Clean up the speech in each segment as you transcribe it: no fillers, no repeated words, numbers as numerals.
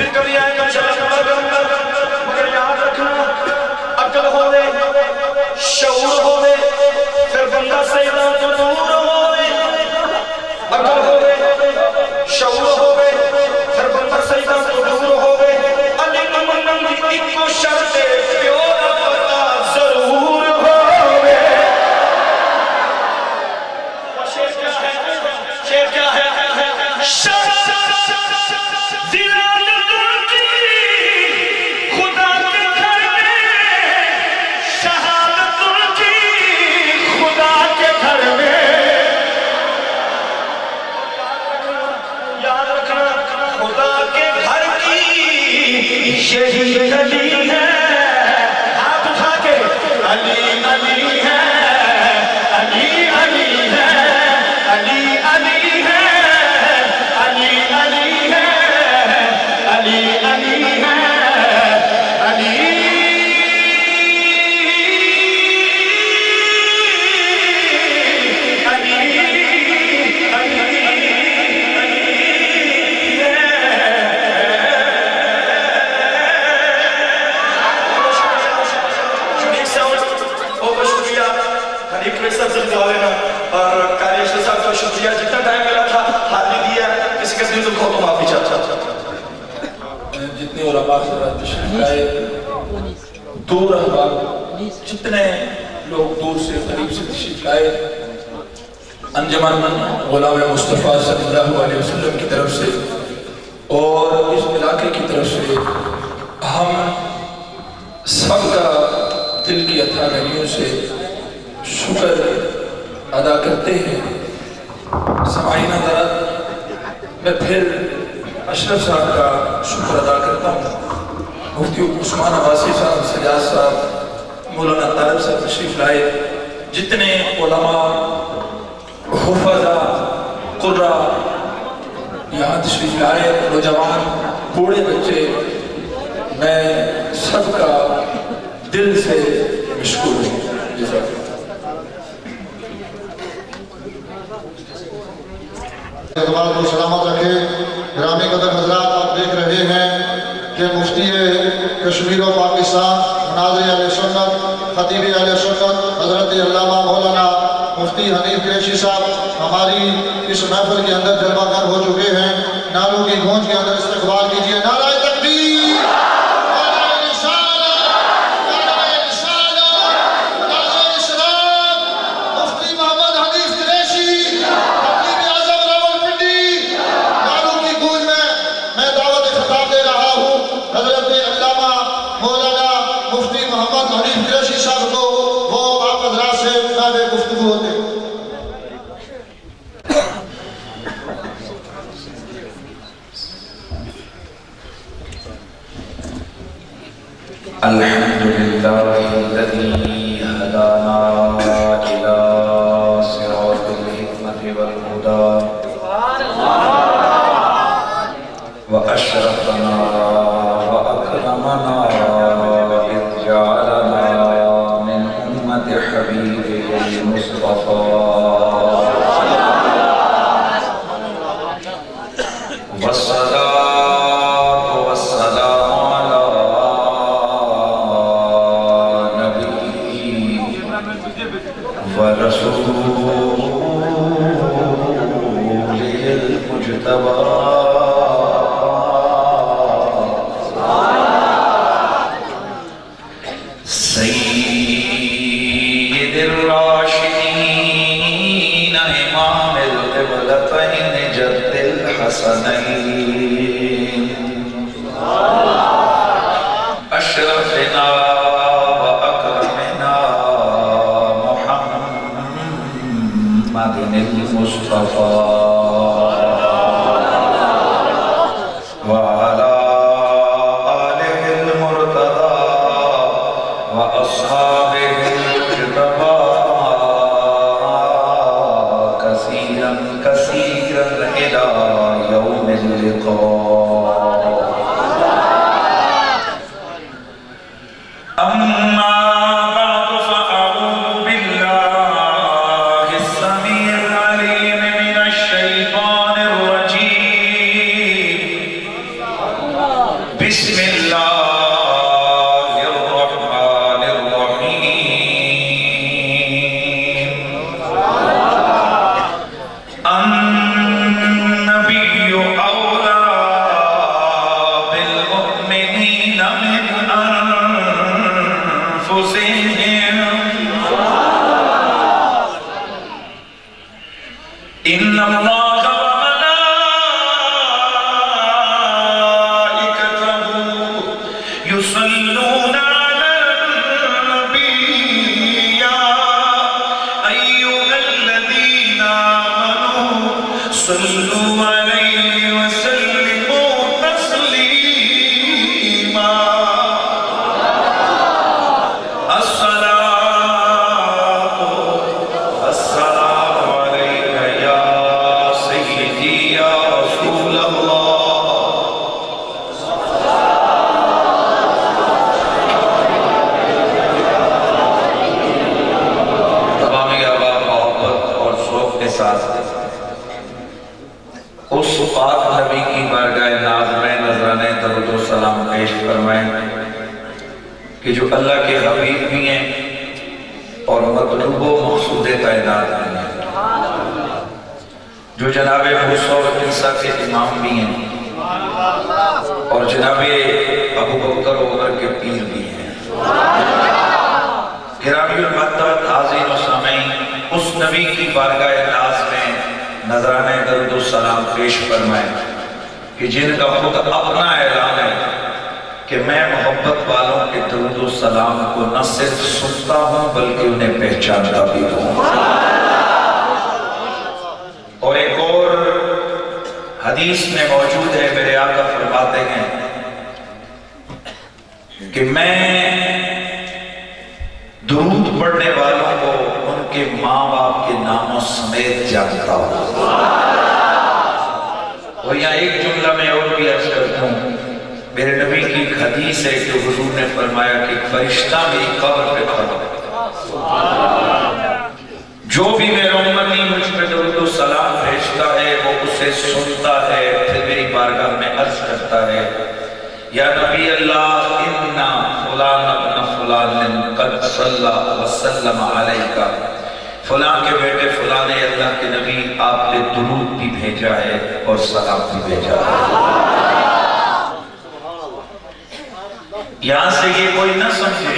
پھر کبھی آئے گا مگر یاد رکھنا عقل ہوئے شعور ہوئے پھر بندہ سیدہ تو دور ہوئے عقل ہوئے شعور ہوئے پھر بندہ سیدہ تو دور ہوئے علی نمنن دی ایک کو شرط پیور پتا ضرور ہوئے شیر کیا ہے شیر کیا ہے یہی علی ہے ہاتھ اٹھا کے علی علی ہے علی علی ہے علی علی ہے علی علی ہے علی علی ہے علی اور کاری اشتر صاحب کو شکریہ جتنا ٹائم ملا تھا حالی دیا کسی کا دل دکھو تو معافی چاہتا جتنے علماء حضرات تشریف لائے دور احباب جتنے لوگ دور سے قریب سے تشریف لائے انجمن غلام مصطفیٰ صلی اللہ علیہ وسلم کی طرف سے اور اس علاقے کی طرف سے ہم سب کا دل کی اتھا گہریوں سے شکر ادا کرتے ہیں سمعین حضرات میں پھر اشرف صاحب کا شکر ادا کرتا ہوں مفتی عثمان عباسی صاحب سجاد صاحب مولانا طالب صاحب تشریف لائے جتنے علماء حفظہ قرہ یہاں تشریف لائے نوجوان بوڑھے بچے میں سب کا دل سے مشکور ہوں جزاک اعتبار کو سلامت رکھے گرامی قدر حضرات آپ دیکھ رہے ہیں کہ مفتی کشمیر و پاکستان مناظر اہل سنت خطیب اہل سنت حضرت علامہ مولانا مفتی حنیف قریشی صاحب ہماری اس محفل کے اندر جلوہ گر ہو چکے ہیں نعروں کی گونج کے اندر استقبال کیجئے نعرہ تکبیر الحمد لله الذي هدانا إلى صراط الحكمة والهدى وأشرفنا وأكرمنا إذ جعلنا من أمة حبيبه المصطفى سید الراشدین امام القبلتین جد الحسنین اشرفنا واکرمنا محمد المصطفى وعلى آله المرتضى وأصحابه المجتبى كثيرا كثيرا إلى يوم اللقاء بسم اللہ الرحمن الرحیم النبی اولا بالمؤمنین من انفسهم ان اللہ يصلون على النبي يا أيها الذين آمنوا صلوا عليه وسلموا تسليما الصلاة والسلام عليك يا سيدي يا رسول الله اس پاک نبی کی بارگاہ ناز میں نذرانے درود و سلام پیش فرمائیں کہ جو اللہ کے حبیب بھی ہیں اور مطلوب و مقصود کائنات بھی ہیں، جو جناب موسیٰ و عیسیٰ کے امام بھی ہیں اور جناب ابو بکر و عمر کے پیر بھی ہیں۔ گرامی المرتبت حاضرین و سامعین، اس نبی کی بارگاہ ناز میں نذرانے درود و سلام پیش فرمائیں کہ جن کا خود اپنا اعلان ہے کہ میں محبت والوں کے درود و سلام کو نہ صرف سنتا ہوں بلکہ انہیں پہچانتا بھی ہوں۔ اور ایک اور حدیث میں موجود ہے، میرے آقا فرماتے ہیں کہ میں درود پڑھنے والوں کو ان کے ماں باپ کے ناموں سمیت جانتا ہوں۔ اور یہاں ایک جملہ میں اور بھی عرض کرتا ہوں، میرے نبی کی ایک حدیث ہے کہ حضور نے فرمایا کہ ایک فرشتہ میری قبر پہ کھڑا ہے، جو بھی میرا امتی مجھ پہ درود و سلام بھیجتا ہے وہ اسے سنتا ہے، پھر میری بارگاہ میں عرض کرتا ہے یا نبی اللہ انا فلان ابن فلان قد صلی وسلم علیکہ، فلاں کے بیٹے فلاں نے اللہ کے نبی آپ نے درود بھی بھیجا ہے اور سلام بھی بھیجا ہے۔ یہاں سے یہ کوئی نہ سمجھے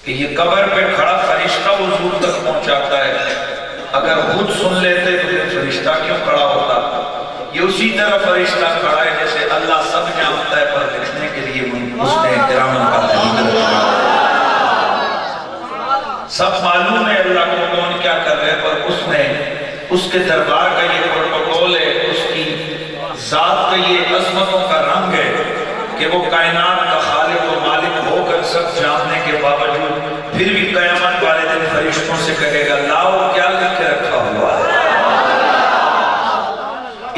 کہ یہ قبر پہ کھڑا فرشتہ حضور تک پہنچاتا ہے، اگر خود سن لیتے تو پھر فرشتہ کیوں کھڑا ہوتا؟ یہ اسی طرح فرشتہ کھڑا ہے جیسے اللہ سب جانتا ہے پر لکھنے کے لیے اس نے کرامن کا دلیل رکھا۔ سب معلوم ہے اللہ کو کون کیا کر رہے پر اس نے اس کے دربار کا یہ پروٹوکول ہے، اس کی ذات کا یہ عظمتوں کا رنگ ہے کہ وہ کائنات کا خالق و مالک ہو کر سب جاننے کے باوجود پھر بھی قیامت والے دن فرشتوں سے کہے گا لاؤ کیا لکھ کے رکھا ہوا ہے۔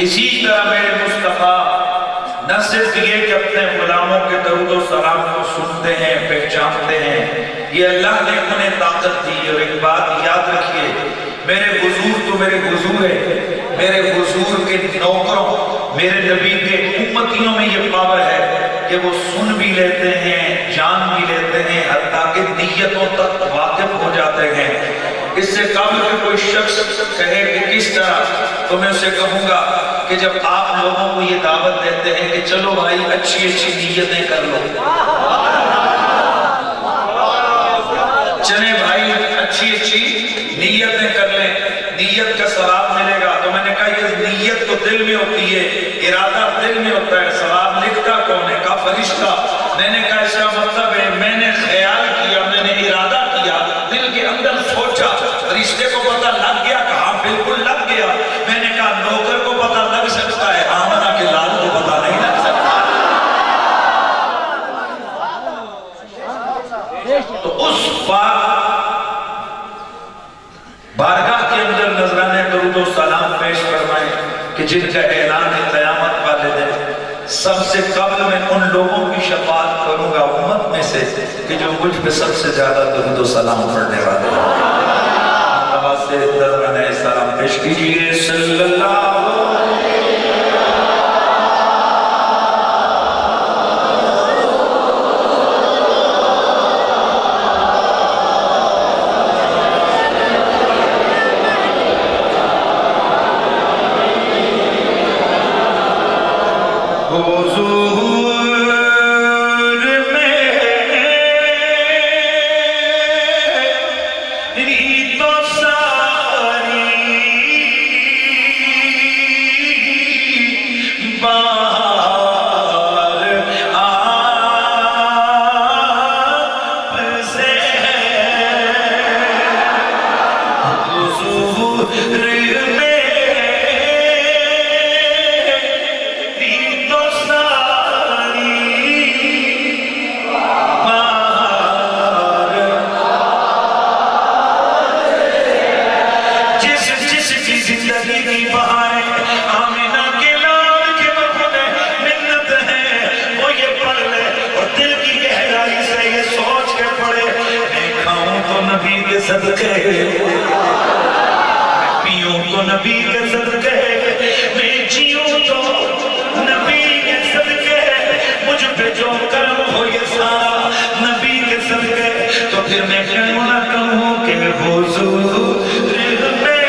اسی طرح میرے مصطفیٰ نہ صرف یہ کہ اپنے غلاموں کے درود و سلام کو سنتے ہیں پہچانتے ہیں، یہ اللہ نے انہیں طاقت دی۔ اور ایک بات یاد رکھیے، میرے حضور تو میرے حضور ہے، میرے حضور کے نوکروں میرے نبی کے امتیوں میں یہ پاور ہے کہ وہ سن بھی لیتے ہیں، جان بھی لیتے ہیں، حتیٰ کہ نیتوں تک واقف ہو جاتے ہیں۔ اس سے قبل کہ کوئی شخص کہے کہ کس طرح، تو میں اسے کہوں گا کہ جب آپ لوگوں کو یہ دعوت دیتے ہیں کہ چلو بھائی اچھی اچھی نیتیں کر لو، چلے بھائی اچھی اچھی نیتیں کر لیں، نیت کا ثواب ملے گا، تو میں نے کہا یہ نیت تو دل میں ہوتی ہے، ارادہ دل میں ہوتا ہے، ثواب لکھتا کون ہے؟ کہا فرشتہ۔ میں نے کہا اس کا مطلب ہے میں نے خیال کیا، میں نے ارادہ کیا، دل کے اندر سوچا، فرشتے کو پتہ لگ گیا؟ کہا بالکل لگ گیا۔ میں نے کہا نوکر کو پتہ لگ سکتا ہے، آمنہ کے لال کو پتہ نہیں لگ سکتا۔ تو اس بارگاہ کے اندر نذرانے درود و سلام پیش فرمائیں کہ جن کا اعلان قیامت والے دن سب سے قبل میں ان لوگوں کی شفاعت کروں گا امت میں سے کہ جو مجھ پہ سب سے زیادہ درود و سلام پڑھنے والے ہیں۔ آواز سے نذرانے سلام پیش کیجئے۔ صلی اللہ بہار آپ سے حضور میں تو ساری زندگی کی بہاریں آمینہ کے لال کے مرہون منت ہے وہ یہ پڑھ لے اور دل کی گہرائی سے یہ سوچ کے پڑھے میں کھاؤں تو نبی کے صدقے میں پیوں تو نبی کے صدقے میں جیوں تو نبی کے صدقے مجھ پہ جو کرم ہو یہ سارا نبی کے صدقے تو پھر میں کیوں نہ کہوں کہ حضور میں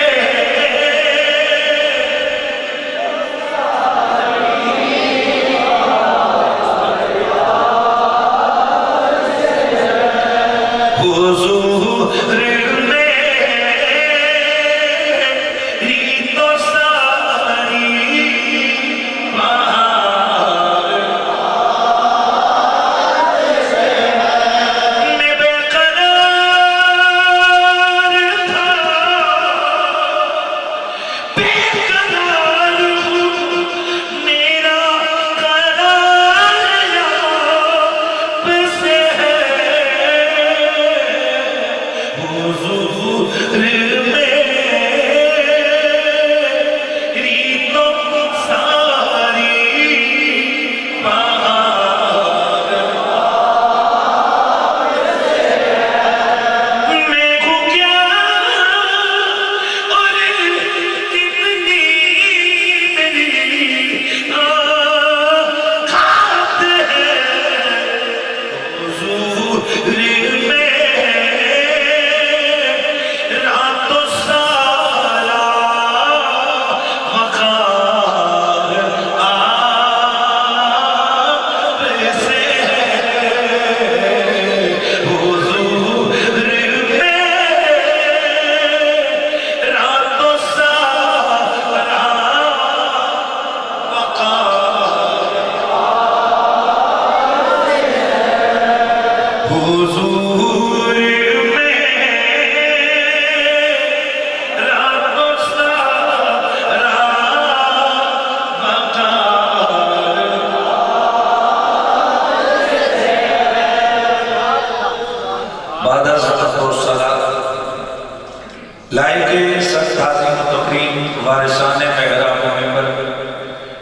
وارثان محراب ممبر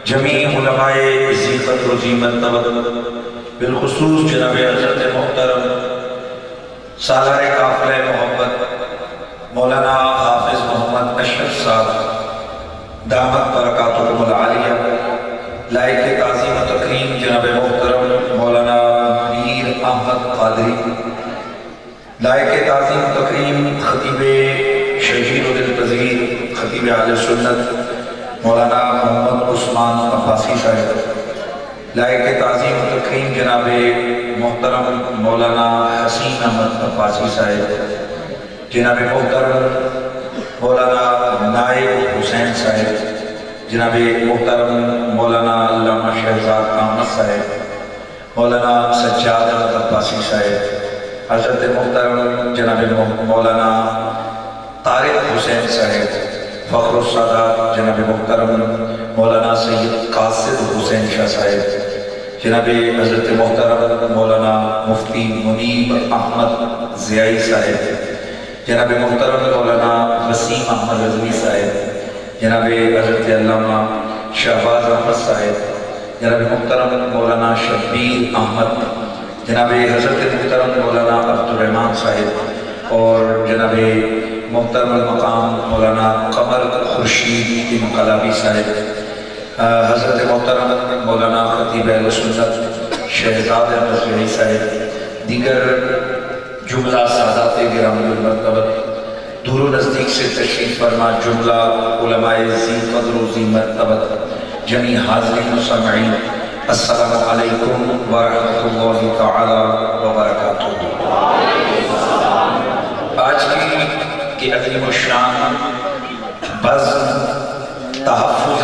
جمیع علماء اسی قدر و زیمت بالخصوص جناب حضرت محترم سالار قافلہ محبت مولانا حافظ محمد اشرف صاحب دامت برکاتکم العالیہ، لائق تعظیم و تکریم جناب محترم مولانا میر احمد قادری، لائق تعظیم و تکریم خطیب شہیر و دلپذیر خطیب اہل سنت مولانا محمد عثمان عباسی صاحب، لائق تعظیم و تکریم جناب محترم مولانا حسین احمد عباسی صاحب، جناب محترم مولانا نائب حسین صاحب، جناب محترم مولانا علامہ شہزاد احمد صاحب، مولانا سجاد احمد عباسی صاحب، حضرت محترم جناب مولانا طارق حسین صاحب، فخر السادات جناب محترم مولانا سید قاصد حسین شاہ صاحب، جناب حضرت محترم مولانا مفتی منیب احمد زیائی صاحب، جناب محترم مولانا وسیم احمد رضوی صاحب، جناب حضرت علامہ شہباز احمد صاحب، جناب محترم مولانا شبیر احمد، جناب حضرت محترم مولانا عبدالرحمن صاحب، اور جناب محترم المقام مولانا قمر خورشید انقلابی صاحب، حضرت محترم مولانا خطیب اہل سنت شہزاد احمد زیائی صاحب، دیگر جملہ سادات گرامی المرتبت، دور و نزدیک سے تشریف فرما جملہ علماء ذی قدر و ذی مرتبت، جمیع حاضرین و سامعین، السلام علیکم ورحمۃ اللہ تعالی وبرکاتہ۔ آج کی عظیم الشان بزم تحفظ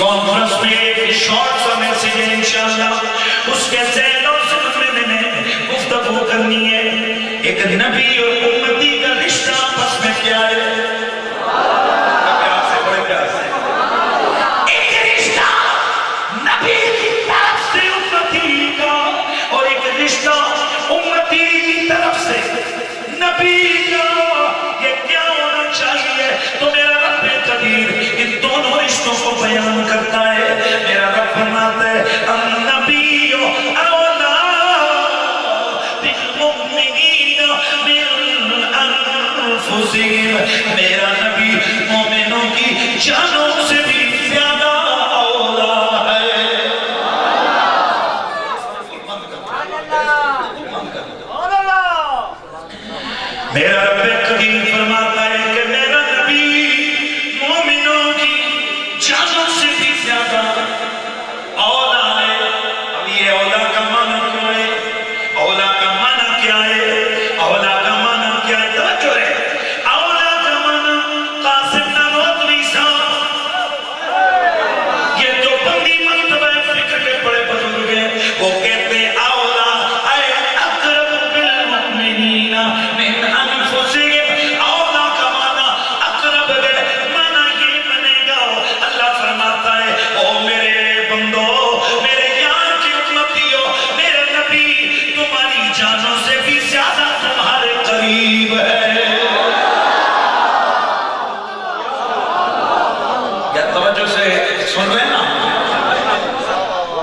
کانفرنس میں ایک شارٹ سا میسیج ہے انشاءاللہ، اس کے ذیل و ضمن میں گفتگو کرنی ہے۔ ایک نبی اور امتی کا رشتہ آپس میں کیا ہے؟ پیار سے، بڑے پیار سے، ایک رشتہ نبی کی طرف سے امتی کا، اور ایک رشتہ امتی کی طرف سے نبی کا۔ یہ کیا ہونا چاہیے؟ تو میرا رب قدیر ان دونوں رشتوں کو بیان کرتا ہے۔ میرا رب فرماتا ہے النبی اولا بالمؤمنین من انفسہم، میرا نبی مومنوں کی جانوں سے بھی زیادہ اولا ہے۔ میرا رب قدیر فرماتا ہے کہ میرا نبی مومنوں کی جانوں سے بھی زیادہ اولا ہے۔ اب یہ اولا کا معنی کیا ہے؟ اولا کا معنی کیا ہے؟ اولا کا معنی کیا ہے؟ توجہ ہے، اولا کا معنی قاسم نانوتوی صاحب، یہ جو بندی مرتبہ فکر کے بڑے بزرگ ہیں، وہ کہتے ہیں اولا اے اقرب بالمؤمنین من انفسہم۔ اولا کا معنی اقرب ہے، معنی یہ بنے گا، اللہ فرماتا ہے او میرے بندو، میرے یار کی امتیوں، میرے نبی تمہاری جانوں سے بھی زیادہ تمہارے قریب ہے۔ یا توجہ سے سن رہے نا،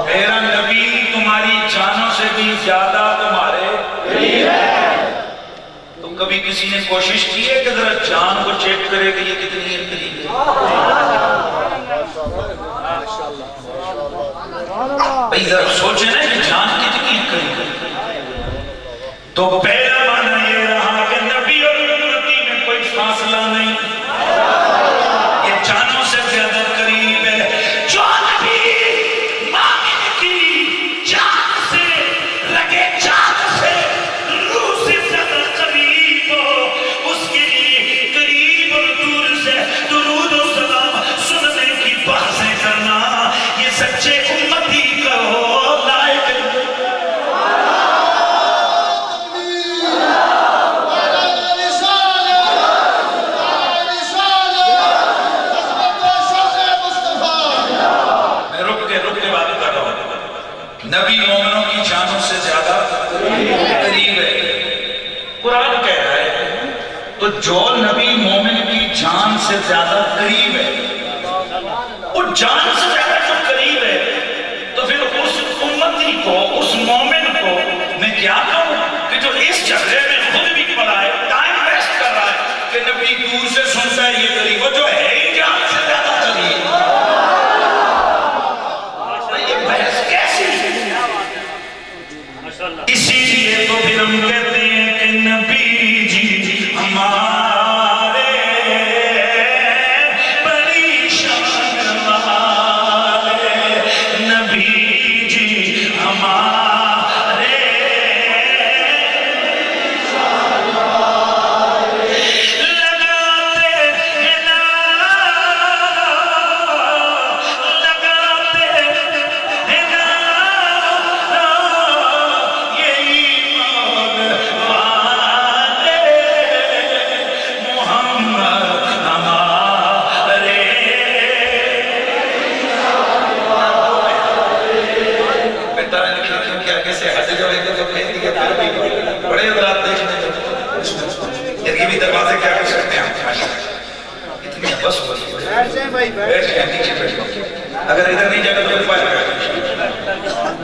میرا نبی تمہاری جانوں سے بھی زیادہ تمہارے قریب ہے۔ تو کبھی کسی نے کوشش کی ہے کہ ذرا جان کو چیک کرے کہ یہ کتنی ہے قریب ہے؟ بھئی ذرا سوچیں نا کہ جان کتنی قریب ہے۔ تو پہلا معنی یہ رہا کہ نبی اور امتی میں کوئی فاصلہ نہیں، یہ جانوں سے زیادہ قریب ہے۔ جو نبی مومن کی جان سے، رگے جان سے، روح سے زیادہ قریب ہو، اس کے لیے قریب اور دور سے درود و سلام سننے کی باتیں کرنا، یہ سچے امتی کو لائق ہے۔ میں رک کے بات کر رہا ہوں، نبی مومنوں کی جانوں سے زیادہ قریب ہے، قرآن کہہ رہا ہے۔ تو جو نبی مومن کی جان سے زیادہ قریب ہے، وہ جان سے زیادہ جو قریب ہے، تو پھر اس امتی کو، اس مومن کو میں کیا کہوں کہ جو اس جھگڑے میں خود بھی پڑا ہے، ٹائم ویسٹ کر رہا ہے کہ نبی دور سے سنتا ہے یہ قریب، وہ جو ہے ہی جان سے زیادہ قریب۔ یہ بحث کیسی ہے؟ اسی لیے تو پھر ہم کہتے ہیں کہ نبی جی ہمارے بڑی شان والے، نبی جی ہمارے لگاتے ہیں نعرہ، لگاتے ہیں نعرہ، یہ ایمان والے، محمد ہمارے۔ پتہ نہیں کیا کیسے حج جو ایک دفعہ کہتی ہے پھر بھی بڑے حضرات دیکھنے کو یہ بھی دروازے کیا کر سکتے ہیں؟ اتنی بس بیٹھ جائیں نیچے بیٹھ، اگر ادھر نہیں جاگا تو پائے محمد ہمارے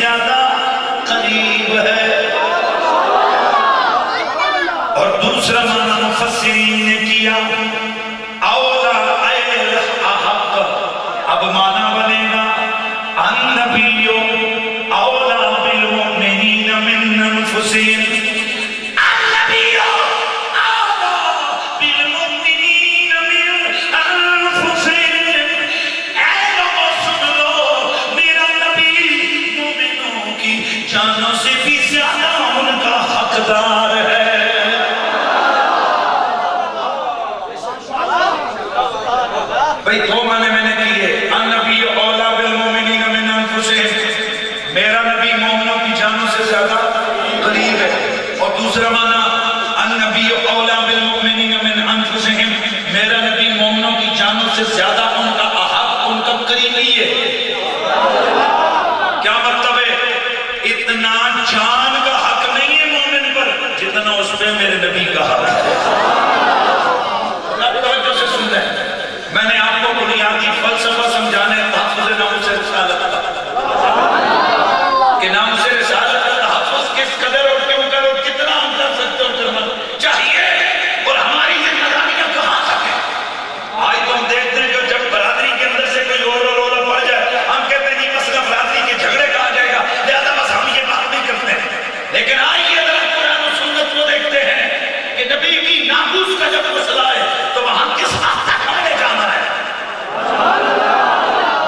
زیادہ قریب ہے. اور دوسرا معنی مفسرین نے کیا اولا اے احق. اب معنی بنے گا النبی اولا بالمؤمنین من انفسہم. النبی اولا بالمؤمنین من انفسہم. اے لوگوں سن لو، میرا نبی مومنوں کی جانوں سے بھی زیادہ ان کا حقدار ہے. بھئی دو معنی میں نے کیے. النبی اولا بالمؤمنین من انفسہم، میرا نبی مومنوں کی جانوں سے زیادہ قریب ہے. اور دوسرا معنی النبی اولا بالمؤمنین من انفسہم، میرا نبی مومنوں کی جانوں سے زیادہ ان کا احق، ان کا قریبی ہے. کیا مطلب ہے؟ اتنا جان کا حق نہیں ہے مومن پر جتنا اس پہ میرے نبی کا حق ہے. توجہ سے سن لیں، میں نے آپ کو بنیادی فلسفہ سمجھانے تحفظ ناموس رسالت کا کہ ناموس رسالت کا تحفظ کس قدر اور کیوں کر اور کتنا ہم کر سکتے اور کرنا چاہیے اور ہماری ذمہ داریاں کہاں تک ہیں. آج تو ہم دیکھتے ہیں کہ جب برادری کے اندر سے کوئی اور رولا پڑ جائے ہم کہتے ہیں یہ مسئلہ برادری کے جھگڑے کا آ جائے گا لہذا بس ہم یہ بات نہیں کرتے ہیں. لیکن آئیے اگر قرآن و سنت کو دیکھتے ہیں کہ نبی کی ناموس کا جب مسئلہ ہے تو وہاں کس حد تک ہم نے جانا ہے،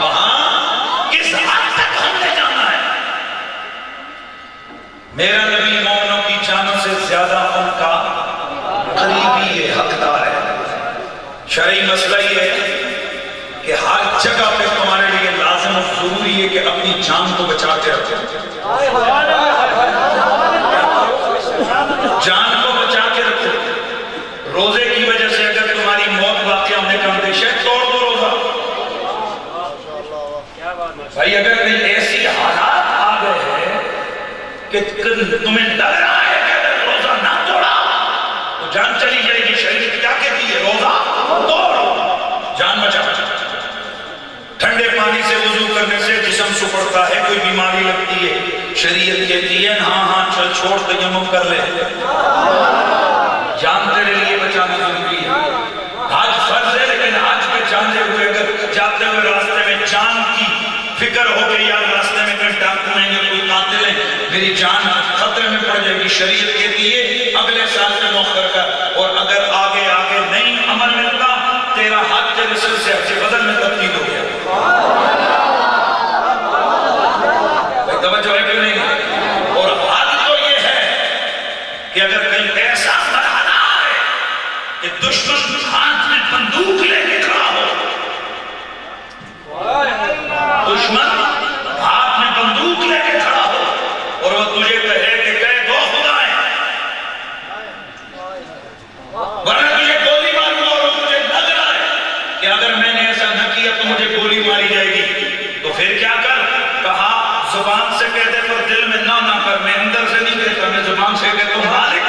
وہاں کس حد تک ہم نے جانا ہے. میرا نبی مومنوں کی جانوں سے زیادہ ان کا قریبی ہے، حقدار ہے. شرعی مسئلہ یہ ہے کہ ہر جگہ پہ تمہارے لیے لازم اور ضروری ہے کہ اپنی جان کو بچا کے رکھو. جان کو بچا کے رکھو. روزے کی وجہ سے اگر تمہاری موت واقع ہونے کا اندیشہ ہے توڑ دو روزہ. بھائی اگر کوئی ایسی حالات آ گئے ہیں کہ تمہیں لگ رہا ہے کہ اگر روزہ نہ توڑا تو جان چلی جائے گی، شریعت کیا کہتی ہے؟ روزہ توڑ، جان بچا. ٹھنڈے پانی سے وضو کرنے سے جسم سکڑتا ہے، کوئی بیماری لگتی ہے، شریعت کہتی ہے ہاں ہاں چل چھوڑ تیمم کر لے. جان تیرے لیے بچانا ضروری ہے. حج فرض ہے لیکن حج پہ جاتے ہوئے اگر جاتے ہوئے راستے میں جان کی فکر ہو گئی یا راستے میں کوئی ڈاکو ہیں یا کوئی قاتل ہے، میری جان خطرے میں پڑ جائے گی، شریعت کہتی ہے اگلے سال میں مؤخر کر. اور اگر آگے آگے نہیں عمل ملتا تیرا حج تیرے سر سے حج بدن میں تبدیل ہو گیا. توجہ ہے کہ نہیں؟ اور حد تو یہ ہے کہ اگر کہیں ایسا مرحلہ آئے کہ دشمن ہاتھ میں بندوق لے کے کھڑا ہو، دشمن ہاتھ میں بندوق لے کے کھڑا ہو اور وہ تجھے کہے کہ کہے دو خدائیں، ورنہ تجھے گولی ماروں اور تجھے لگ رہا ہے کہ اگر میں نے ایسا نہ کیا تو مجھے گولی ماری جائے گی، تو پھر کیا کر؟ کہا زبان سے کہتے پر دل میں نہ کر. میں اندر سے نہیں کہتا، میں زبان سے کہتا ہوں مالک